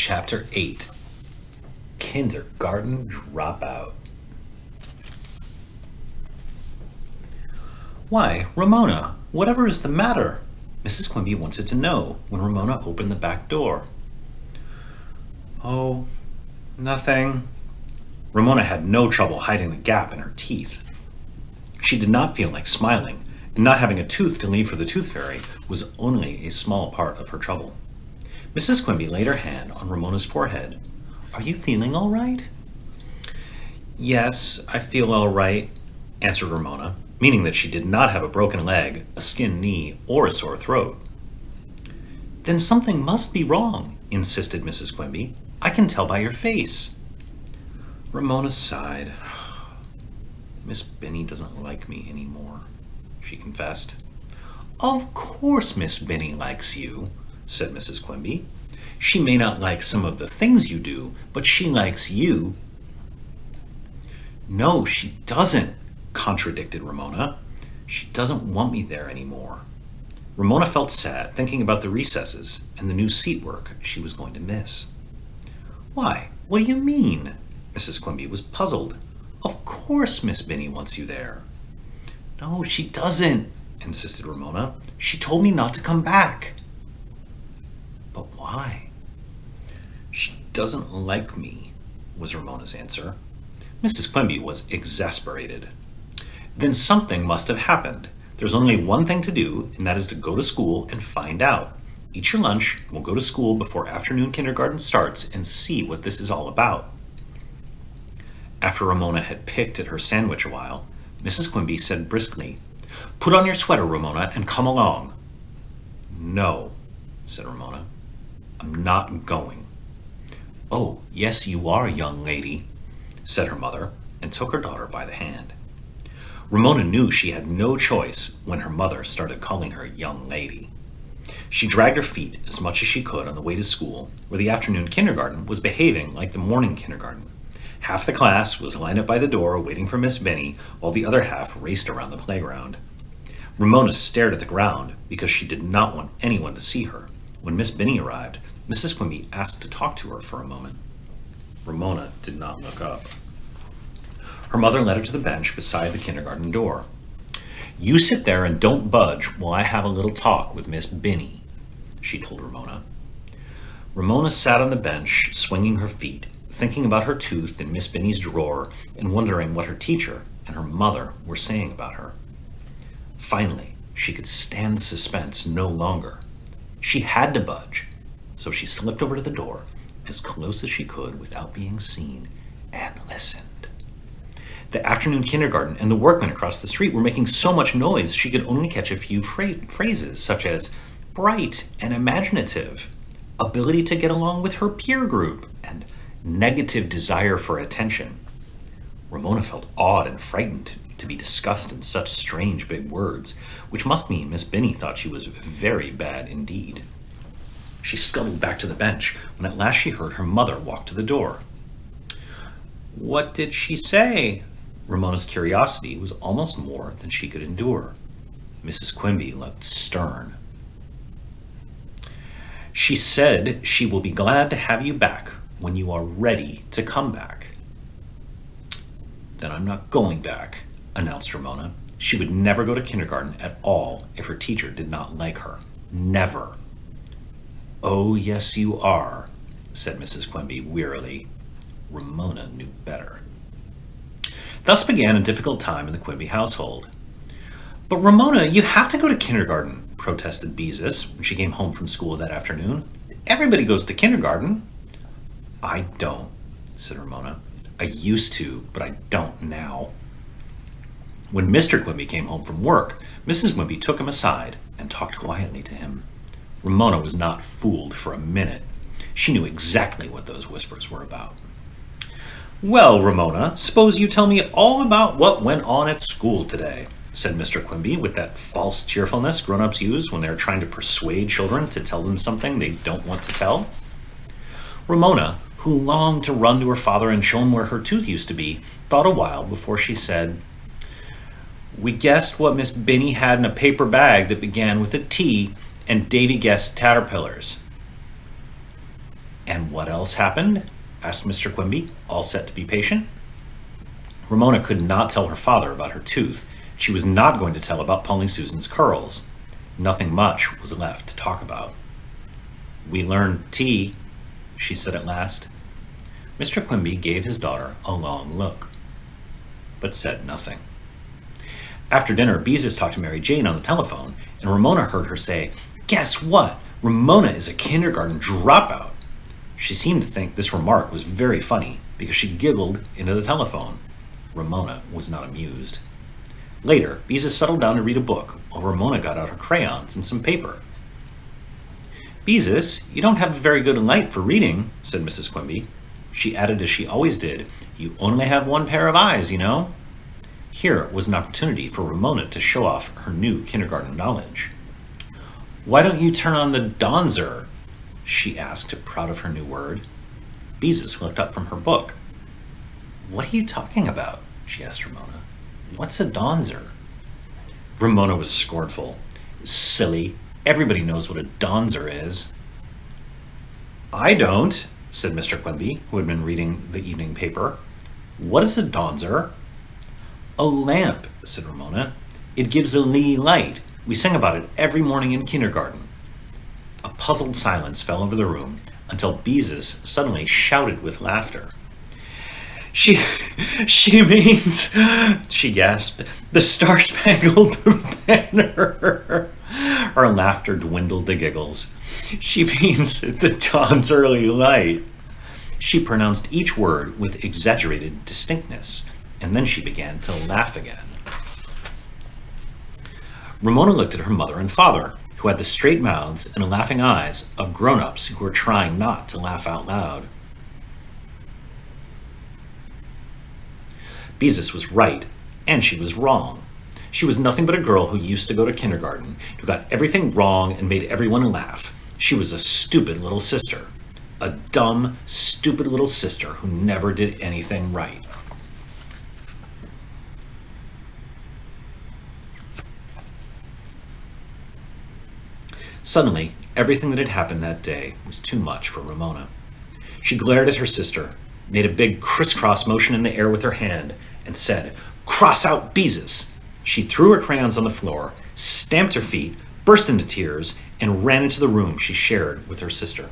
Chapter 8 Kindergarten Dropout. Why, Ramona, whatever is the matter? Mrs. Quimby wanted to know when Ramona opened the back door. Oh, nothing. Ramona had no trouble hiding the gap in her teeth. She did not feel like smiling, and not having a tooth to leave for the tooth fairy was only a small part of her trouble. Mrs. Quimby laid her hand on Ramona's forehead. Are you feeling all right? Yes, I feel all right, answered Ramona, meaning that she did not have a broken leg, a skinned knee, or a sore throat. Then something must be wrong, insisted Mrs. Quimby. I can tell by your face. Ramona sighed. Miss Benny doesn't like me anymore, she confessed. Of course Miss Benny likes you, said Mrs. Quimby. She may not like some of the things you do, but she likes you. No, she doesn't, contradicted Ramona. She doesn't want me there anymore. Ramona felt sad thinking about the recesses and the new seat work she was going to miss. Why, what do you mean? Mrs. Quimby was puzzled. Of course Miss Benny wants you there. No, she doesn't, insisted Ramona. She told me not to come back. But why? She doesn't like me, was Ramona's answer. Mrs. Quimby was exasperated. Then something must have happened. There's only one thing to do, and that is to go to school and find out. Eat your lunch, and we'll go to school before afternoon kindergarten starts and see what this is all about. After Ramona had picked at her sandwich a while, Mrs. Quimby said briskly, Put on your sweater, Ramona, and come along. No, said Ramona. I'm not going. Oh, yes, you are, young lady, said her mother, and took her daughter by the hand. Ramona knew she had no choice when her mother started calling her young lady. She dragged her feet as much as she could on the way to school, where the afternoon kindergarten was behaving like the morning kindergarten. Half the class was lined up by the door waiting for Miss Benny, while the other half raced around the playground. Ramona stared at the ground because she did not want anyone to see her. When Miss Benny arrived, Mrs. Quimby asked to talk to her for a moment. Ramona did not look up. Her mother led her to the bench beside the kindergarten door. You sit there and don't budge while I have a little talk with Miss Benny, she told Ramona. Ramona sat on the bench, swinging her feet, thinking about her tooth in Miss Benny's drawer and wondering what her teacher and her mother were saying about her. Finally, she could stand the suspense no longer. She had to budge, so she slipped over to the door as close as she could without being seen and listened. The afternoon kindergarten and the workmen across the street were making so much noise she could only catch a few phrases such as bright and imaginative, ability to get along with her peer group, and negative desire for attention. Ramona felt awed and frightened to be discussed in such strange big words, which must mean Miss Benny thought she was very bad indeed. She scuttled back to the bench when at last she heard her mother walk to the door. What did she say? Ramona's curiosity was almost more than she could endure. Mrs. Quimby looked stern. She said she will be glad to have you back when you are ready to come back. Then I'm not going back, announced Ramona. She would never go to kindergarten at all if her teacher did not like her. Never. Oh, yes, you are, said Mrs. Quimby wearily. Ramona knew better. Thus began a difficult time in the Quimby household. But Ramona, you have to go to kindergarten, protested Beezus when she came home from school that afternoon. Everybody goes to kindergarten. I don't, said Ramona. I used to, but I don't now. When Mr. Quimby came home from work, Mrs. Quimby took him aside and talked quietly to him. Ramona was not fooled for a minute. She knew exactly what those whispers were about. Well, Ramona, suppose you tell me all about what went on at school today, said Mr. Quimby with that false cheerfulness grown-ups use when they're trying to persuade children to tell them something they don't want to tell. Ramona, who longed to run to her father and show him where her tooth used to be, thought a while before she said, We guessed what Miss Benny had in a paper bag that began with a T, and Davy guessed caterpillars. And what else happened? Asked Mr. Quimby, all set to be patient. Ramona could not tell her father about her tooth. She was not going to tell about pulling Susan's curls. Nothing much was left to talk about. We learned tea, she said at last. Mr. Quimby gave his daughter a long look, but said nothing. After dinner, Beezus talked to Mary Jane on the telephone, and Ramona heard her say, "Guess what? Ramona is a kindergarten dropout." She seemed to think this remark was very funny because she giggled into the telephone. Ramona was not amused. Later, Beezus settled down to read a book while Ramona got out her crayons and some paper. "Beezus, you don't have a very good light for reading," said Mrs. Quimby. She added as she always did, "You only have one pair of eyes, you know." Here was an opportunity for Ramona to show off her new kindergarten knowledge. "Why don't you turn on the donzer?" she asked, proud of her new word. Beezus looked up from her book. "What are you talking about?" she asked Ramona. "What's a donzer?" Ramona was scornful. "Silly. Everybody knows what a donzer is." "I don't," said Mr. Quimby, who had been reading the evening paper. "What is a donzer?" "A lamp," said Ramona. "It gives a lee light. We sing about it every morning in kindergarten." A puzzled silence fell over the room until Beezus suddenly shouted with laughter. She means," she gasped, "the Star-Spangled Banner." Her laughter dwindled to giggles. "She means the dawn's early light." She pronounced each word with exaggerated distinctness, and then she began to laugh again. Ramona looked at her mother and father, who had the straight mouths and laughing eyes of grown-ups who were trying not to laugh out loud. Beezus was right, and she was wrong. She was nothing but a girl who used to go to kindergarten, who got everything wrong and made everyone laugh. She was a stupid little sister. A dumb, stupid little sister who never did anything right. Suddenly, everything that had happened that day was too much for Ramona. She glared at her sister, made a big crisscross motion in the air with her hand, and said, "Cross out Beezus!" She threw her crayons on the floor, stamped her feet, burst into tears, and ran into the room she shared with her sister.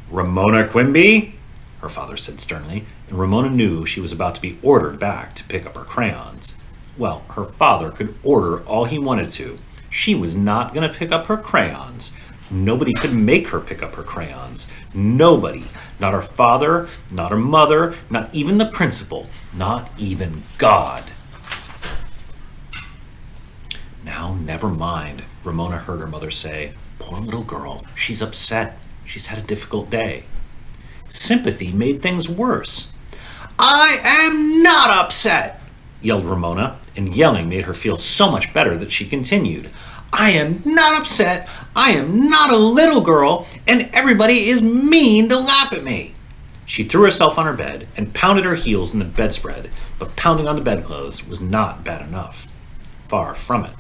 "Ramona Quimby," her father said sternly, and Ramona knew she was about to be ordered back to pick up her crayons. Well, her father could order all he wanted to. She was not going to pick up her crayons. Nobody could make her pick up her crayons. Nobody. Not her father, not her mother, not even the principal, not even God. "Now, never mind," Ramona heard her mother say. "Poor little girl. She's upset. She's had a difficult day." Sympathy made things worse. "I am not upset," yelled Ramona, and yelling made her feel so much better that she continued. "I am not upset. I am not a little girl, and everybody is mean to laugh at me." She threw herself on her bed and pounded her heels in the bedspread, but pounding on the bedclothes was not bad enough. Far from it.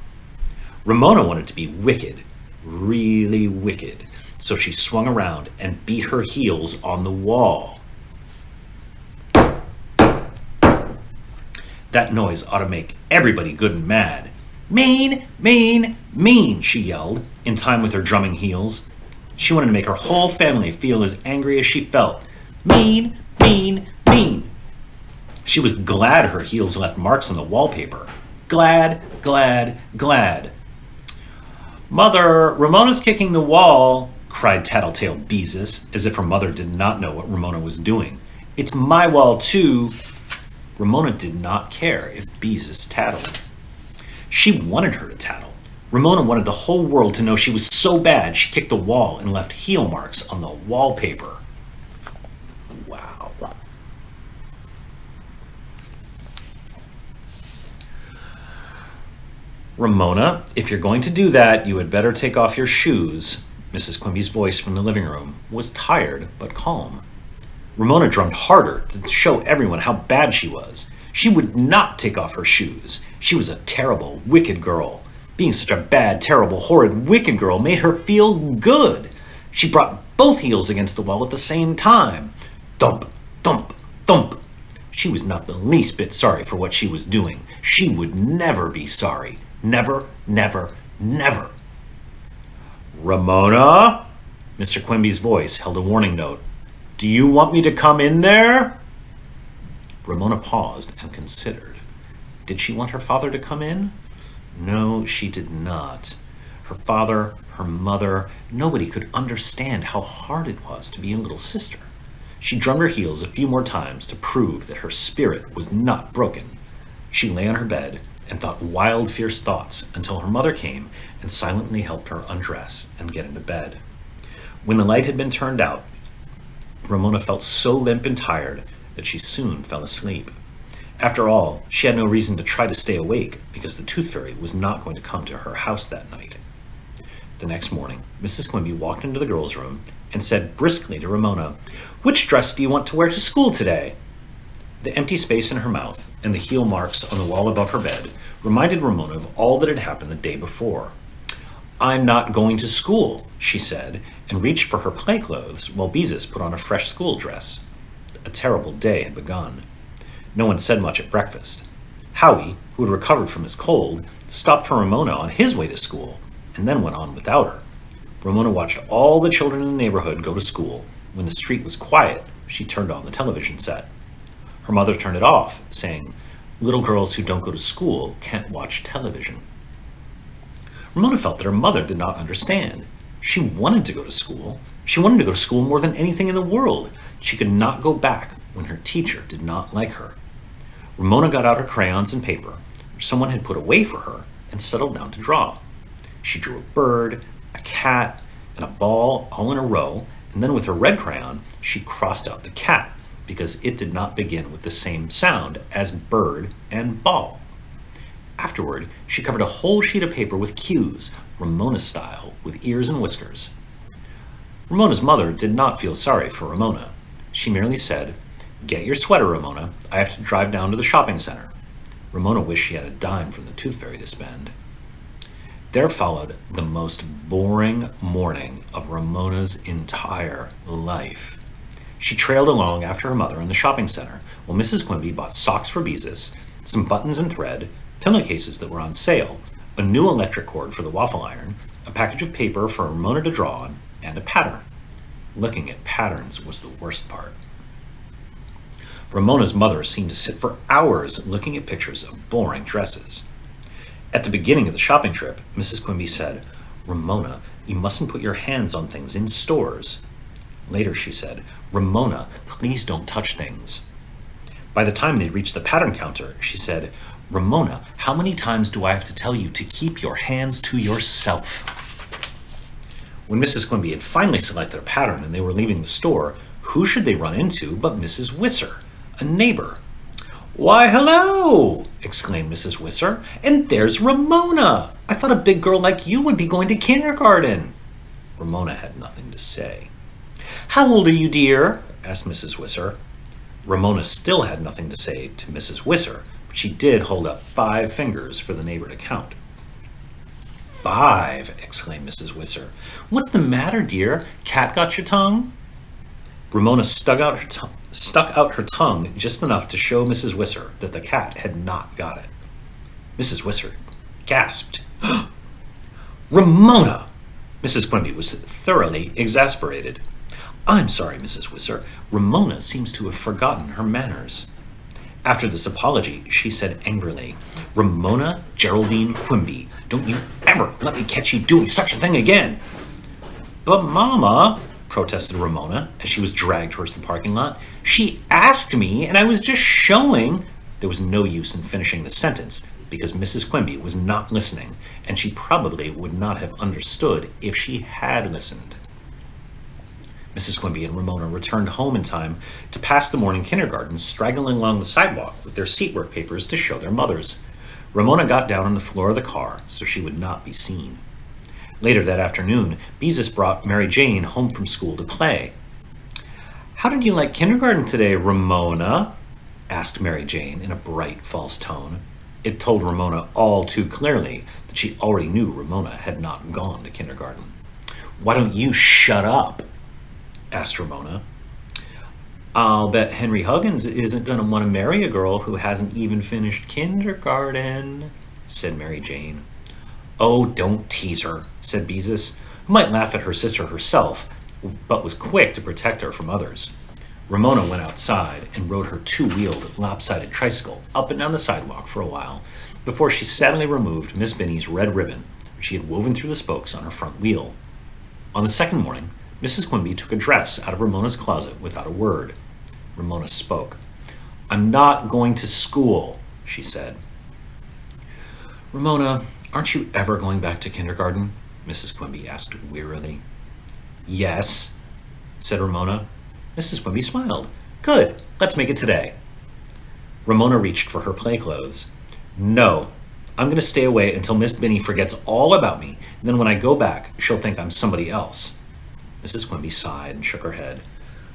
Ramona wanted to be wicked, really wicked, so she swung around and beat her heels on the wall. That noise ought to make everybody good and mad. "Mean, mean, mean," she yelled, in time with her drumming heels. She wanted to make her whole family feel as angry as she felt. Mean, mean, mean. She was glad her heels left marks on the wallpaper. Glad, glad, glad. "Mother, Ramona's kicking the wall," cried Tattletale Beezus, as if her mother did not know what Ramona was doing. "It's my wall, too." Ramona did not care if Beezus tattled. She wanted her to tattle. Ramona wanted the whole world to know she was so bad she kicked the wall and left heel marks on the wallpaper. Wow. "Ramona, if you're going to do that, you had better take off your shoes." Mrs. Quimby's voice from the living room was tired but calm. Ramona drummed harder to show everyone how bad she was. She would not take off her shoes. She was a terrible, wicked girl. Being such a bad, terrible, horrid, wicked girl made her feel good. She brought both heels against the wall at the same time. Thump, thump, thump. She was not the least bit sorry for what she was doing. She would never be sorry. Never, never, never. "Ramona?" Mr. Quimby's voice held a warning note. "Do you want me to come in there?" Ramona paused and considered. Did she want her father to come in? No, she did not. Her father, her mother, nobody could understand how hard it was to be a little sister. She drummed her heels a few more times to prove that her spirit was not broken. She lay on her bed and thought wild, fierce thoughts until her mother came and silently helped her undress and get into bed. When the light had been turned out, Ramona felt so limp and tired that she soon fell asleep. After all, she had no reason to try to stay awake because the Tooth Fairy was not going to come to her house that night. The next morning, Mrs. Quimby walked into the girls' room and said briskly to Ramona, "Which dress do you want to wear to school today?" The empty space in her mouth and the heel marks on the wall above her bed reminded Ramona of all that had happened the day before. "I'm not going to school," she said, and reached for her play clothes while Beezus put on a fresh school dress. A terrible day had begun. No one said much at breakfast. Howie, who had recovered from his cold, stopped for Ramona on his way to school, and then went on without her. Ramona watched all the children in the neighborhood go to school. When the street was quiet, she turned on the television set. Her mother turned it off, saying, "Little girls who don't go to school can't watch television." Ramona felt that her mother did not understand. She wanted to go to school. She wanted to go to school more than anything in the world. She could not go back when her teacher did not like her. Ramona got out her crayons and paper, which someone had put away for her, and settled down to draw. She drew a bird, a cat, and a ball all in a row, and then with her red crayon, she crossed out the cat because it did not begin with the same sound as bird and ball. Afterward, she covered a whole sheet of paper with cues, Ramona style, with ears and whiskers. Ramona's mother did not feel sorry for Ramona. She merely said, "Get your sweater, Ramona. I have to drive down to the shopping center." Ramona wished she had a dime from the Tooth Fairy to spend. There followed the most boring morning of Ramona's entire life. She trailed along after her mother in the shopping center, while Mrs. Quimby bought socks for Beezus, some buttons and thread, pillowcases that were on sale, a new electric cord for the waffle iron, a package of paper for Ramona to draw on, and a pattern. Looking at patterns was the worst part. Ramona's mother seemed to sit for hours looking at pictures of boring dresses. At the beginning of the shopping trip, Mrs. Quimby said, "Ramona, you mustn't put your hands on things in stores." Later she said, "Ramona, please don't touch things." By the time they reached the pattern counter, she said, "Ramona, how many times do I have to tell you to keep your hands to yourself?" When Mrs. Quimby had finally selected a pattern and they were leaving the store, who should they run into but Mrs. Whistler, a neighbor. "Why, hello!" exclaimed Mrs. Whistler. "And there's Ramona! I thought a big girl like you would be going to kindergarten." Ramona had nothing to say. "How old are you, dear?" asked Mrs. Whistler. Ramona still had nothing to say to Mrs. Whistler, but she did hold up 5 fingers for the neighbor to count. "5!" exclaimed Mrs. Whistler. "What's the matter, dear? Cat got your tongue?" Ramona stuck out her tongue just enough to show Mrs. Whistler that the cat had not got it. Mrs. Whistler gasped. "Ramona!" Mrs. Quimby was thoroughly exasperated. "I'm sorry, Mrs. Whistler. Ramona seems to have forgotten her manners." After this apology, she said angrily, "Ramona Geraldine Quimby, don't you ever let me catch you doing such a thing again." "But, Mama," protested Ramona as she was dragged towards the parking lot, "she asked me and I was just showing." There was no use in finishing the sentence because Mrs. Quimby was not listening, and she probably would not have understood if she had listened. Mrs. Quimby and Ramona returned home in time to pass the morning kindergarten straggling along the sidewalk with their seatwork papers to show their mothers. Ramona got down on the floor of the car so she would not be seen. Later that afternoon, Beezus brought Mary Jane home from school to play. "How did you like kindergarten today, Ramona?" asked Mary Jane in a bright, false tone. It told Ramona all too clearly that she already knew Ramona had not gone to kindergarten. "Why don't you shut up?" asked Ramona. "I'll bet Henry Huggins isn't going to want to marry a girl who hasn't even finished kindergarten," said Mary Jane. "Oh, don't tease her," said Beezus, who might laugh at her sister herself, but was quick to protect her from others. Ramona went outside and rode her two-wheeled, lopsided tricycle up and down the sidewalk for a while before she sadly removed Miss Binny's red ribbon, which she had woven through the spokes on her front wheel. On the second morning, Mrs. Quimby took a dress out of Ramona's closet without a word. Ramona spoke. "I'm not going to school," she said. "Ramona, aren't you ever going back to kindergarten?" Mrs. Quimby asked wearily. "Yes," said Ramona. Mrs. Quimby smiled. "Good, let's make it today." Ramona reached for her play clothes. "No, I'm going to stay away until Miss Binny forgets all about me. Then when I go back, she'll think I'm somebody else." Mrs. Quimby sighed and shook her head.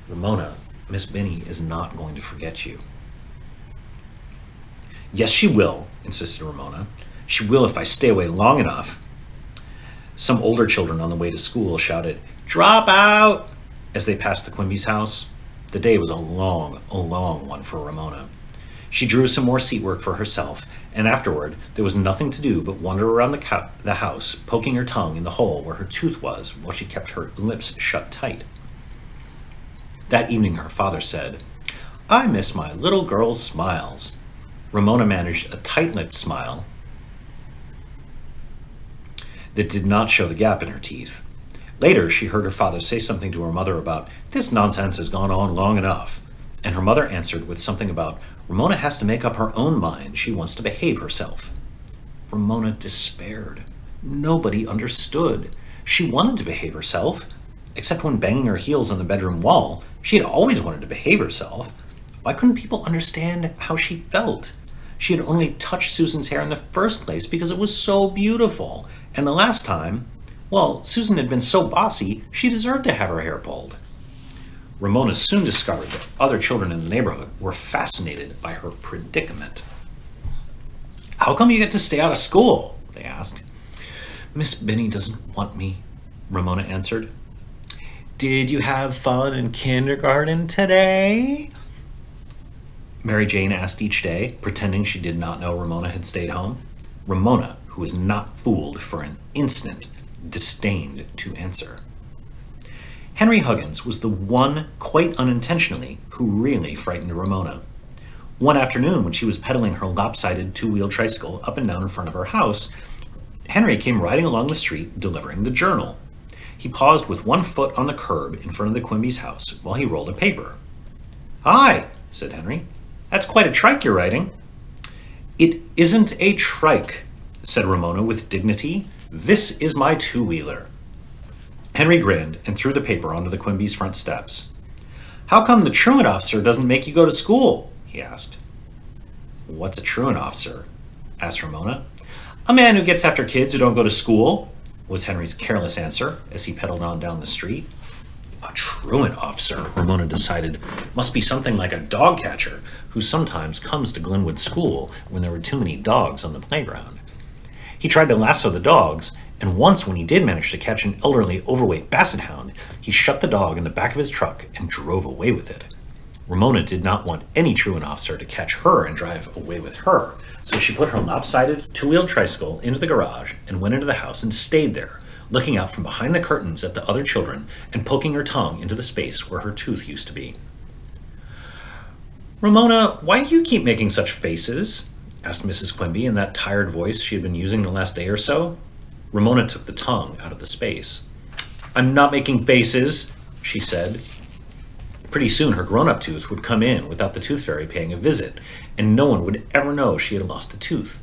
"Ramona, Miss Binny is not going to forget you." "Yes, she will," insisted Ramona. "She will if I stay away long enough." Some older children on the way to school shouted, "Drop out!" as they passed the Quimby's house. The day was a long one for Ramona. She drew some more seat work for herself, and afterward there was nothing to do but wander around the house, poking her tongue in the hole where her tooth was while she kept her lips shut tight. That evening her father said, "I miss my little girl's smiles." Ramona managed a tight-lipped smile that did not show the gap in her teeth. Later, she heard her father say something to her mother about, "This nonsense has gone on long enough," and her mother answered with something about, "Ramona has to make up her own mind. She wants to behave herself." Ramona despaired. Nobody understood. She wanted to behave herself. Except when banging her heels on the bedroom wall, she had always wanted to behave herself. Why couldn't people understand how she felt? She had only touched Susan's hair in the first place because it was so beautiful, and the last time, well, Susan had been so bossy, she deserved to have her hair pulled. Ramona soon discovered that other children in the neighborhood were fascinated by her predicament. "How come you get to stay out of school?" they asked. "Miss Binny doesn't want me," Ramona answered. "Did you have fun in kindergarten today?" Mary Jane asked each day, pretending she did not know Ramona had stayed home. Ramona, who was not fooled for an instant, disdained to answer. Henry Huggins was the one, quite unintentionally, who really frightened Ramona. One afternoon, when she was pedaling her lopsided two-wheeled tricycle up and down in front of her house, Henry came riding along the street delivering the journal. He paused with one foot on the curb in front of the Quimby's house while he rolled a paper. "Hi," said Henry. "That's quite a trike you're riding." "It isn't a trike," said Ramona with dignity. "This is my two-wheeler." Henry grinned and threw the paper onto the Quimby's front steps. "How come the truant officer doesn't make you go to school?" he asked. "What's a truant officer?" asked Ramona. "A man who gets after kids who don't go to school," was Henry's careless answer as he pedaled on down the street. A truant officer, Ramona decided, must be something like a dog catcher who sometimes comes to Glenwood School when there were too many dogs on the playground. He tried to lasso the dogs, and once when he did manage to catch an elderly, overweight basset hound, he shut the dog in the back of his truck and drove away with it. Ramona did not want any truant officer to catch her and drive away with her, so she put her lopsided, two-wheeled tricycle into the garage and went into the house and stayed there, looking out from behind the curtains at the other children and poking her tongue into the space where her tooth used to be. "Ramona, why do you keep making such faces?" asked Mrs. Quimby in that tired voice she had been using the last day or so. Ramona took the tongue out of the space. "I'm not making faces," she said. Pretty soon her grown-up tooth would come in without the tooth fairy paying a visit, and no one would ever know she had lost a tooth.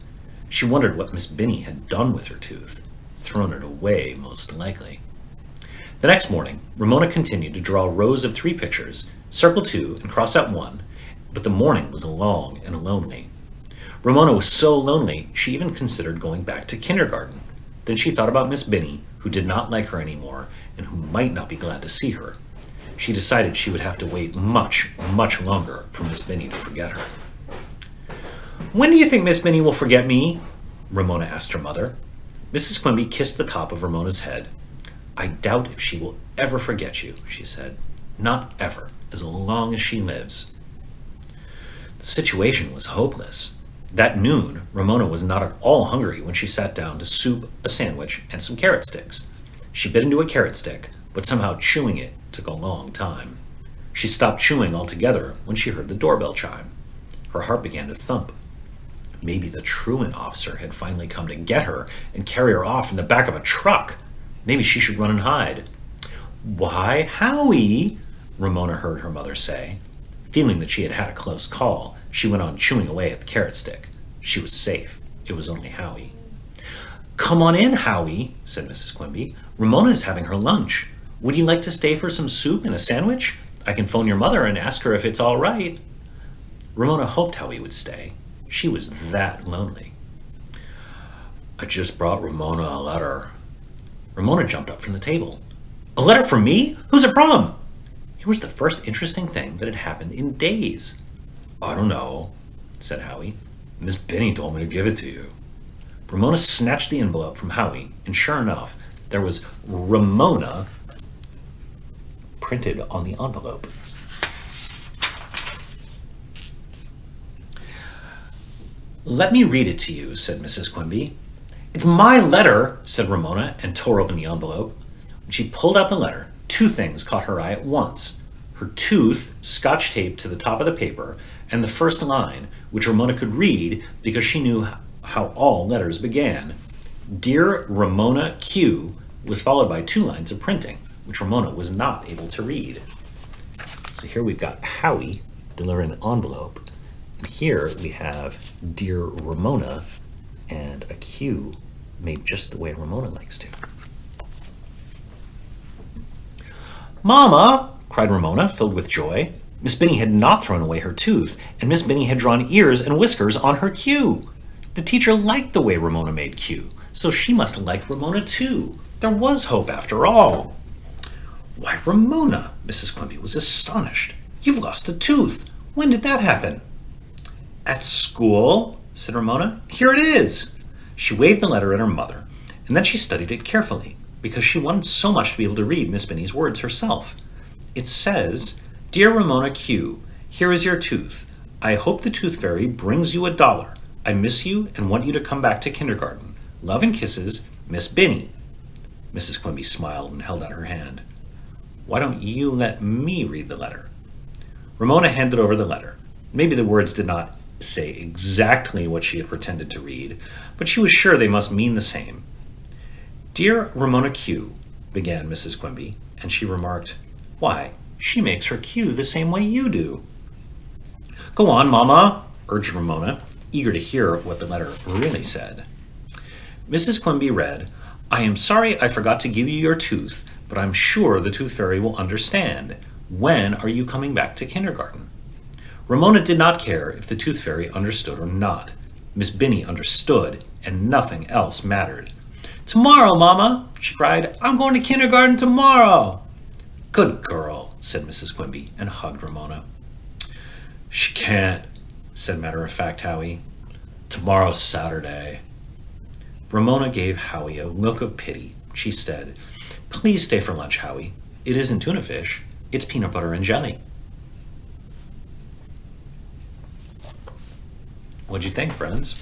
She wondered what Miss Binny had done with her tooth. Thrown it away, most likely. The next morning, Ramona continued to draw rows of 3 pictures, circle 2, and cross out 1, but the morning was long and lonely. Ramona was so lonely, she even considered going back to kindergarten. Then she thought about Miss Binny, who did not like her anymore, and who might not be glad to see her. She decided she would have to wait much, much longer for Miss Binny to forget her. "When do you think Miss Binny will forget me?" Ramona asked her mother. Mrs. Quimby kissed the top of Ramona's head. I doubt if she will ever forget you, she said. Not ever, as long as she lives. The situation was hopeless. That noon, Ramona was not at all hungry when she sat down to soup, a sandwich, and some carrot sticks. She bit into a carrot stick, but somehow chewing it took a long time. She stopped chewing altogether when she heard the doorbell chime. Her heart began to thump. Maybe the truant officer had finally come to get her and carry her off in the back of a truck. Maybe she should run and hide. "Why, Howie," Ramona heard her mother say. Feeling that she had had a close call, she went on chewing away at the carrot stick. She was safe. It was only Howie. "Come on in, Howie," said Mrs. Quimby. "Ramona is having her lunch. Would you like to stay for some soup and a sandwich? I can phone your mother and ask her if it's all right." Ramona hoped Howie would stay. She was that lonely. "I just brought Ramona a letter." Ramona jumped up from the table. "A letter from me? Who's it from?" Here was the first interesting thing that had happened in days. "I don't know," said Howie. "Miss Benny told me to give it to you." Ramona snatched the envelope from Howie, and sure enough, there was Ramona printed on the envelope. "Let me read it to you," said Mrs. Quimby. "It's my letter," said Ramona, and tore open the envelope. When she pulled out the letter, two things caught her eye at once. Her tooth, scotch taped to the top of the paper, and the first line, which Ramona could read because she knew how all letters began. "Dear Ramona Q," was followed by two lines of printing, which Ramona was not able to read. So here we've got Howie delivering an envelope, and here we have "Dear Ramona" and a Q made just the way Ramona likes to. "Mama!" cried Ramona, filled with joy. Miss Benny had not thrown away her tooth, and Miss Benny had drawn ears and whiskers on her Q. The teacher liked the way Ramona made Q, so she must like Ramona too. There was hope after all. "Why, Ramona," Mrs. Quimby was astonished. "You've lost a tooth. When did that happen?" "At school," said Ramona. "Here it is." She waved the letter at her mother, and then she studied it carefully, because she wanted so much to be able to read Miss Benny's words herself. It says, "Dear Ramona Q, here is your tooth. I hope the tooth fairy brings you $1. I miss you and want you to come back to kindergarten. Love and kisses, Miss Benny." Mrs. Quimby smiled and held out her hand. "Why don't you let me read the letter?" Ramona handed over the letter. Maybe the words did not say exactly what she had pretended to read, but she was sure they must mean the same. "Dear Ramona Q," began Mrs. Quimby, and she remarked, "Why, she makes her Q the same way you do." "Go on, Mama," urged Ramona, eager to hear what the letter really said. Mrs. Quimby read, "I am sorry I forgot to give you your tooth, but I'm sure the tooth fairy will understand. When are you coming back to kindergarten?" Ramona did not care if the tooth fairy understood or not. Miss Benny understood, and nothing else mattered. "Tomorrow, Mama," she cried. "I'm going to kindergarten tomorrow." "Good girl," said Mrs. Quimby, and hugged Ramona. "She can't," said matter-of-fact Howie. "Tomorrow's Saturday." Ramona gave Howie a look of pity. She said, "Please stay for lunch, Howie. It isn't tuna fish. It's peanut butter and jelly." What'd you think, friends?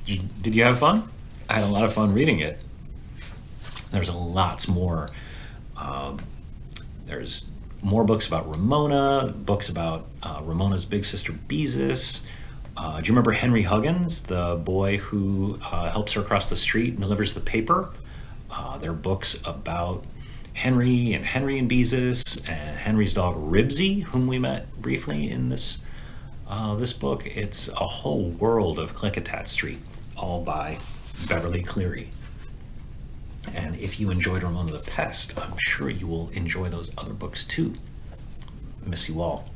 Did you have fun? I had a lot of fun reading it. There's lots more. There's more books about Ramona, books about Ramona's big sister Beezus. Do you remember Henry Huggins, the boy who helps her across the street and delivers the paper? There are books about Henry and Beezus and Henry's dog Ribsy, whom we met briefly in this book. It's a whole world of Klickitat Street, all by Beverly Cleary. And if you enjoyed Ramona the Pest, I'm sure you will enjoy those other books too. Miss you all.